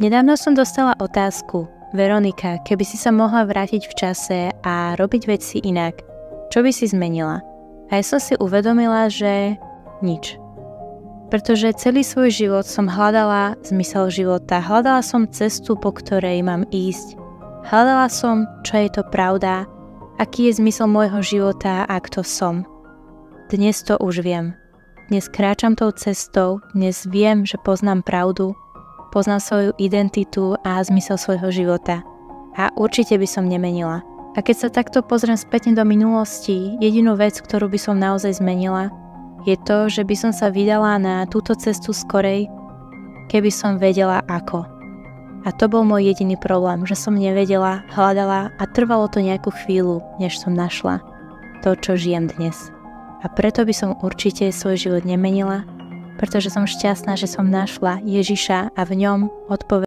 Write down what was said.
Nedávno som dostala otázku: Veronika, keby si sa mohla vrátiť v čase a robiť veci inak, čo by si zmenila? A ja som si uvedomila, že nič. Pretože celý svoj život som hľadala zmysel života, hľadala som cestu, po ktorej mám ísť. Hľadala som, čo je to pravda, aký je zmysel môjho života a kto som. Dnes to už viem. Dnes kráčam tou cestou, dnes viem, že poznám pravdu, poznám svoju identitu a zmysel svojho života. A určite by som nemenila. A keď sa takto pozriem spätne do minulosti, jedinú vec, ktorú by som naozaj zmenila, je to, že by som sa vydala na túto cestu skorej, keby som vedela ako. A to bol môj jediný problém, že som nevedela, hľadala a trvalo to nejakú chvíľu, než som našla to, čo žijem dnes. A preto by som určite svoj život nemenila, pretože som šťastná, že som našla Ježiša a v ňom odpoveď